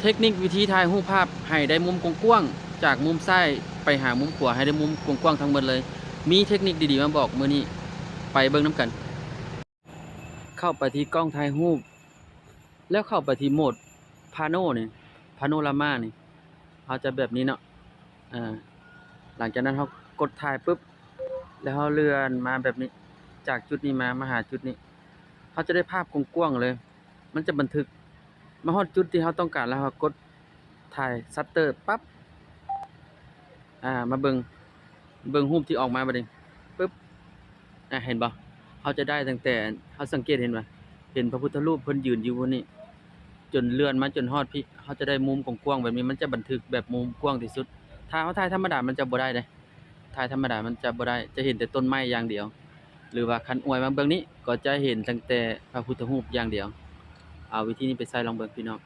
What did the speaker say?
เทคนิควิธีถ่ายรูปภาพให้ได้มุมกว้างๆจากมุมซ้ายไปหามุมขวาให้ได้มุมกว้างๆทั้งหมดเลยมีเทคนิคดีๆมาบอกมื้อนี้ไปเบิ่งนํกันเข้าไปที่กล้องถ่ายรูปแล้วเข้าไปที่โหมดพาโนนี่พาโนรามานี่เขาจะแบบนี้เนาะอ่าหลังจากนั้นเขากดถ่ายปุ๊บแล้วเขาเลื่อนมาแบบนี้จากจุดนี้มาหาจุดนี้เขาจะได้ภาพกว้างๆเลยมันจะบันทึกมาฮอดจุดที่เขาต้องการแล้วเขากดถ่ายชัตเตอร์ปั๊บมาเบิ่งรูปที่ออกมาบัดนี้ปึ๊บเห็นบ่เขาจะได้ตั้งแต่เขาสังเกตเห็นบ่เห็นพระพุทธรูปเพิ่นยืนอยู่บนนี้จนเลื่อนมาจนฮอดพี่เขาจะได้มุมกว้างๆแบบนี้มันจะบันทึกแบบมุมกว้างที่สุดถ้าเขาถ่ายธรรมดามันจะบ่ได้เด้ถ่ายธรรมดามันจะบ่ได้จะเห็นแต่ต้นไม้อย่างเดียวหรือว่าคันอวยมาเบิ่งนี้ก็จะเห็นตั้งแต่พระพุทธรูปอย่างเดียวเอาวิธีนี้ไปใช้ลองเบิ่งพี่น้อง